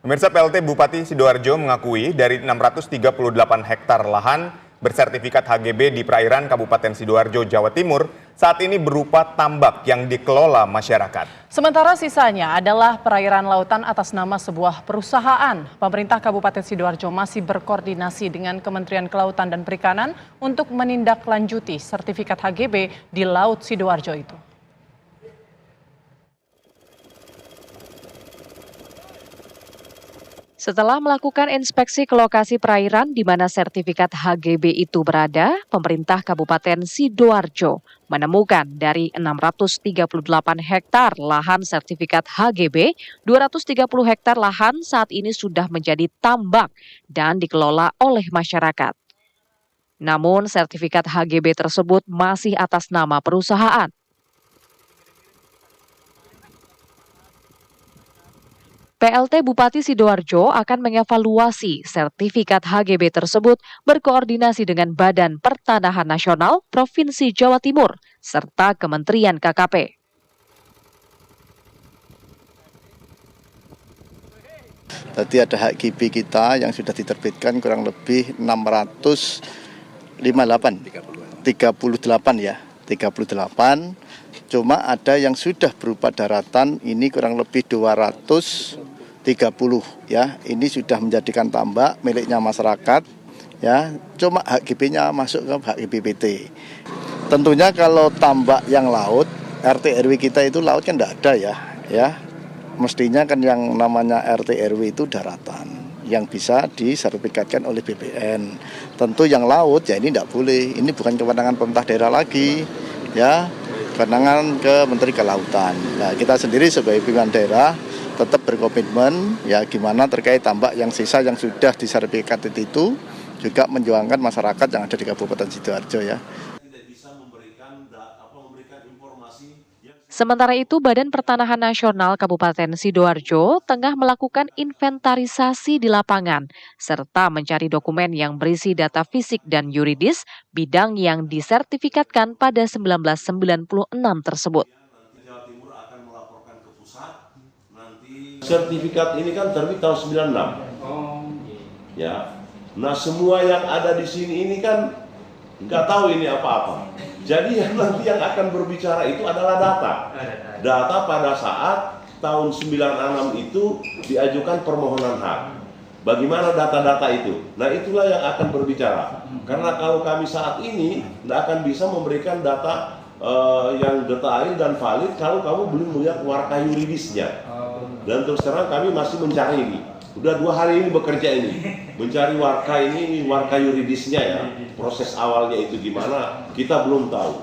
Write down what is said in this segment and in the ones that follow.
Pemirsa, PLT Bupati Sidoarjo mengakui dari 638 hektar lahan bersertifikat HGB di perairan Kabupaten Sidoarjo, Jawa Timur saat ini berupa tambak yang dikelola masyarakat. Sementara sisanya adalah perairan lautan atas nama sebuah perusahaan. Pemerintah Kabupaten Sidoarjo masih berkoordinasi dengan Kementerian Kelautan dan Perikanan untuk menindaklanjuti sertifikat HGB di Laut Sidoarjo itu. Setelah melakukan inspeksi ke lokasi perairan di mana sertifikat HGB itu berada, pemerintah Kabupaten Sidoarjo menemukan dari 638 hektar lahan sertifikat HGB, 230 hektar lahan saat ini sudah menjadi tambak dan dikelola oleh masyarakat. Namun sertifikat HGB tersebut masih atas nama perusahaan. PLT Bupati Sidoarjo akan mengevaluasi sertifikat HGB tersebut berkoordinasi dengan Badan Pertanahan Nasional Provinsi Jawa Timur serta Kementerian KKP. Tadi ada HGB kita yang sudah diterbitkan kurang lebih 658 ya, 38. Cuma ada yang sudah berupa daratan ini kurang lebih 230 ya. Ini sudah menjadikan tambak miliknya masyarakat ya. Cuma HGB-nya masuk ke HGBPT. Tentunya kalau tambak yang laut, RT RW kita itu laut kan tidak ada ya. Mestinya kan yang namanya RT RW itu daratan yang bisa disertifikatkan oleh BPN. Tentu yang laut ya ini tidak boleh. Ini bukan kewenangan pemerintah daerah lagi ya. Kewenangan ke Menteri Kelautan. Nah, kita sendiri sebagai pimpinan daerah tetap berkomitmen ya gimana terkait tambak yang sisa yang sudah disertifikat itu juga menjuangkan masyarakat yang ada di Kabupaten Sidoarjo ya. Sementara itu, Badan Pertanahan Nasional Kabupaten Sidoarjo tengah melakukan inventarisasi di lapangan, serta mencari dokumen yang berisi data fisik dan yuridis bidang yang disertifikatkan pada 1996 tersebut. Sertifikat ini kan terbit tahun 96. Ya. Nah, semua yang ada di sini ini kan nggak tahu ini apa-apa. Jadi nanti yang akan berbicara itu adalah data. Data pada saat tahun 96 itu diajukan permohonan hak. Bagaimana data-data itu? Nah, itulah yang akan berbicara. Karena kalau kami saat ini tidak akan bisa memberikan data yang detail dan valid kalau kamu belum melihat warka yuridisnya. Dan terus terang kami masih mencari ini. Udah 2 hari ini bekerja ini, mencari warka yuridisnya ya. Proses awalnya itu gimana, kita belum tahu.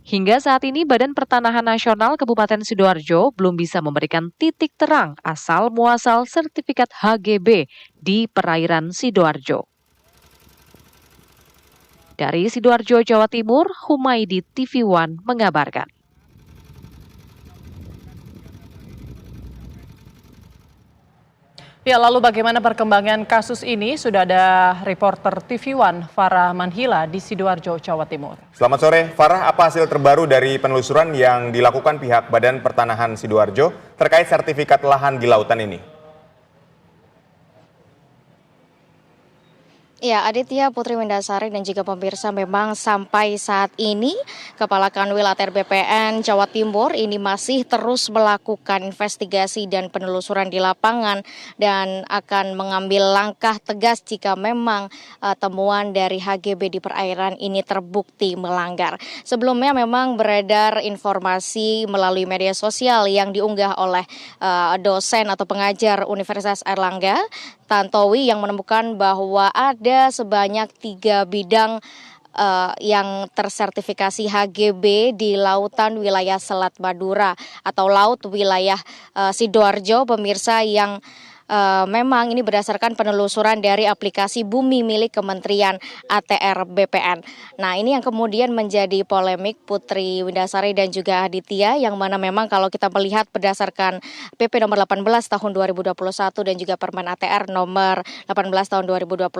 Hingga saat ini Badan Pertanahan Nasional Kabupaten Sidoarjo belum bisa memberikan titik terang asal muasal sertifikat HGB di perairan Sidoarjo. Dari Sidoarjo, Jawa Timur, Humaydi TV One mengabarkan. Ya, lalu bagaimana perkembangan kasus ini? Sudah ada reporter TV One Farah Manhila di Sidoarjo, Jawa Timur. Selamat sore, Farah. Apa hasil terbaru dari penelusuran yang dilakukan pihak Badan Pertanahan Sidoarjo terkait sertifikat lahan di lautan ini? Ya, Aditya, Putri Windasari dan juga pemirsa, memang sampai saat ini Kepala Kanwil ATR BPN Jawa Timur ini masih terus melakukan investigasi dan penelusuran di lapangan dan akan mengambil langkah tegas jika memang temuan dari HGB di perairan ini terbukti melanggar. Sebelumnya memang beredar informasi melalui media sosial yang diunggah oleh dosen atau pengajar Universitas Airlangga, Tantowi, yang menemukan bahwa ada sebanyak 3 bidang yang tersertifikasi HGB di lautan wilayah Selat Madura atau laut wilayah Sidoarjo, pemirsa, yang memang ini berdasarkan penelusuran dari aplikasi Bumi milik Kementerian ATR BPN. Nah, ini yang kemudian menjadi polemik Putri Windasari dan juga Aditya, yang mana memang kalau kita melihat berdasarkan PP nomor 18 tahun 2021 dan juga Permen ATR nomor 18 tahun 2021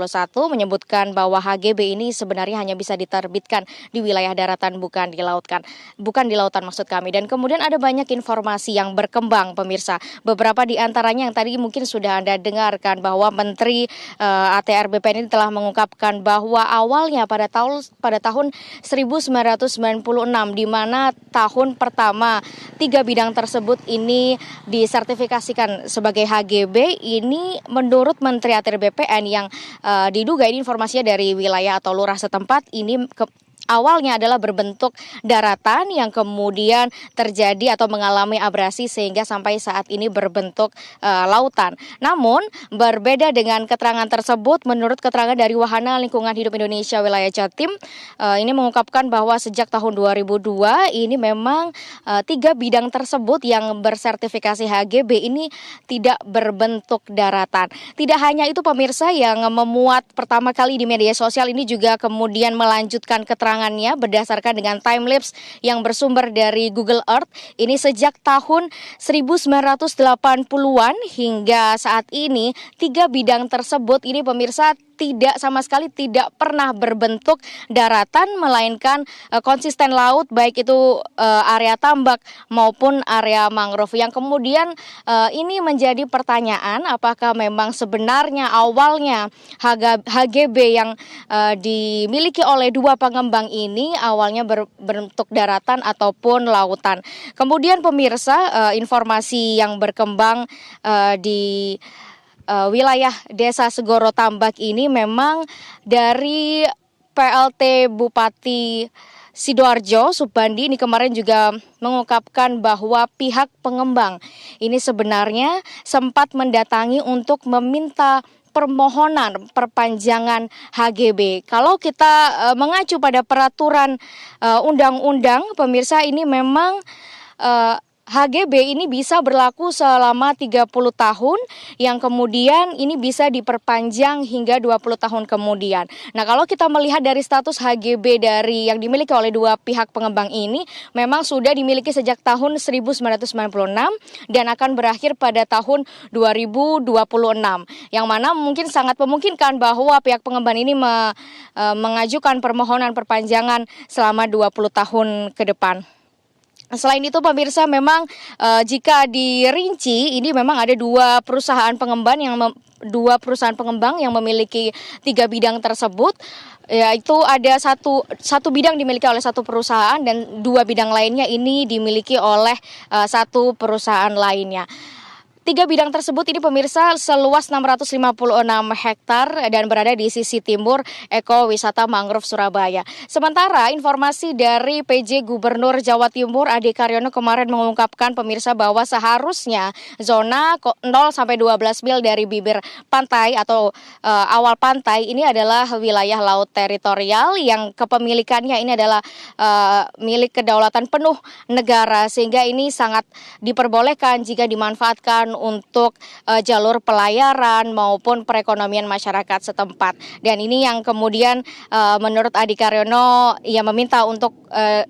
menyebutkan bahwa HGB ini sebenarnya hanya bisa diterbitkan di wilayah daratan, bukan di lautan maksud kami. Dan kemudian ada banyak informasi yang berkembang, pemirsa. Beberapa di antaranya yang tadi mungkin sudah Anda dengarkan, bahwa Menteri ATR BPN ini telah mengungkapkan bahwa awalnya pada tahun 1996, di mana tahun pertama 3 bidang tersebut ini disertifikasikan sebagai HGB. Ini menurut Menteri ATR BPN yang diduga ini informasinya dari wilayah atau lurah setempat, ini awalnya adalah berbentuk daratan yang kemudian terjadi atau mengalami abrasi sehingga sampai saat ini berbentuk lautan. Namun berbeda dengan keterangan tersebut, menurut keterangan dari Wahana Lingkungan Hidup Indonesia wilayah Jatim, ini mengungkapkan bahwa sejak tahun 2002 ini memang 3 bidang tersebut yang bersertifikasi HGB ini tidak berbentuk daratan. Tidak hanya itu, pemirsa, yang memuat pertama kali di media sosial ini juga kemudian melanjutkan keterangannya berdasarkan dengan timelapse yang bersumber dari Google Earth. Ini sejak tahun 1980-an hingga saat ini 3 bidang tersebut ini, pemirsa, sama sekali tidak pernah berbentuk daratan, melainkan konsisten laut, baik itu area tambak maupun area mangrove. Yang kemudian ini menjadi pertanyaan, apakah memang sebenarnya awalnya HGB yang dimiliki oleh 2 pengembang ini awalnya berbentuk daratan ataupun lautan. Kemudian, pemirsa, informasi yang berkembang di wilayah Desa Segoro Tambak ini memang dari PLT Bupati Sidoarjo, Subandi, ini kemarin juga mengungkapkan bahwa pihak pengembang ini sebenarnya sempat mendatangi untuk meminta permohonan perpanjangan HGB. Kalau kita mengacu pada peraturan undang-undang, pemirsa, ini memang HGB ini bisa berlaku selama 30 tahun yang kemudian ini bisa diperpanjang hingga 20 tahun kemudian. Nah, kalau kita melihat dari status HGB dari yang dimiliki oleh 2 pihak pengembang ini memang sudah dimiliki sejak tahun 1996 dan akan berakhir pada tahun 2026. Yang mana mungkin sangat memungkinkan bahwa pihak pengembang ini mengajukan permohonan perpanjangan selama 20 tahun ke depan. Selain itu, pemirsa, memang jika dirinci ini memang ada 2 perusahaan pengembang yang memiliki 3 bidang tersebut, yaitu ada satu bidang dimiliki oleh 1 perusahaan dan 2 bidang lainnya ini dimiliki oleh 1 perusahaan lainnya. 3 bidang tersebut ini, pemirsa, seluas 656 hektar dan berada di sisi timur Ekowisata Mangrove Surabaya. Sementara informasi dari PJ Gubernur Jawa Timur Ade Karyono kemarin mengungkapkan, pemirsa, bahwa seharusnya zona 0 sampai 12 mil dari bibir pantai atau awal pantai ini adalah wilayah laut teritorial yang kepemilikannya ini adalah milik kedaulatan penuh negara, sehingga ini sangat diperbolehkan jika dimanfaatkan untuk jalur pelayaran maupun perekonomian masyarakat setempat. Dan ini yang kemudian menurut Adi Karyono ia meminta untuk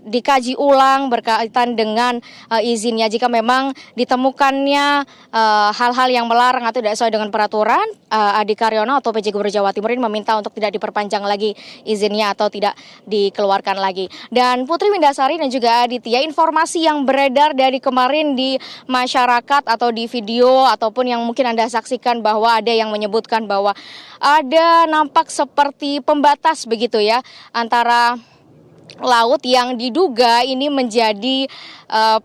dikaji ulang berkaitan dengan izinnya. Jika memang ditemukannya hal-hal yang melarang atau tidak sesuai dengan peraturan, Adi Karyono atau PJ Gubernur Jawa Timur ini meminta untuk tidak diperpanjang lagi izinnya atau tidak dikeluarkan lagi. Dan Putri Windasari dan juga Aditya, informasi yang beredar dari kemarin di masyarakat atau di video ataupun yang mungkin Anda saksikan, bahwa ada yang menyebutkan bahwa ada nampak seperti pembatas begitu ya antara laut yang diduga ini menjadi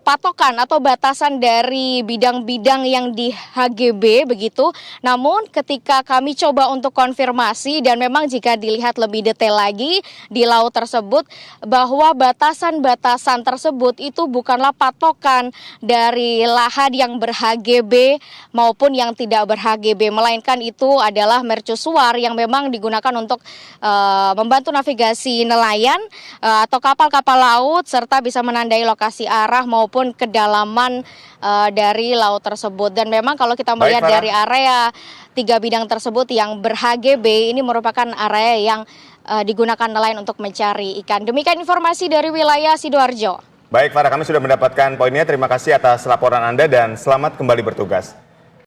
patokan atau batasan dari bidang-bidang yang di HGB begitu. Namun ketika kami coba untuk konfirmasi, dan memang jika dilihat lebih detail lagi di laut tersebut, bahwa batasan-batasan tersebut itu bukanlah patokan dari lahan yang ber-HGB maupun yang tidak ber-HGB, melainkan itu adalah mercusuar yang memang digunakan untuk membantu navigasi nelayan atau kapal-kapal laut serta bisa menandai lokasi arah arah maupun kedalaman dari laut tersebut. Dan memang kalau kita melihat Farah. dari area 3 bidang tersebut yang ber-HGB, ini merupakan area yang digunakan nelayan untuk mencari ikan. Demikian informasi dari wilayah Sidoarjo. Baik Farah, kami sudah mendapatkan poinnya. Terima kasih atas laporan Anda dan selamat kembali bertugas.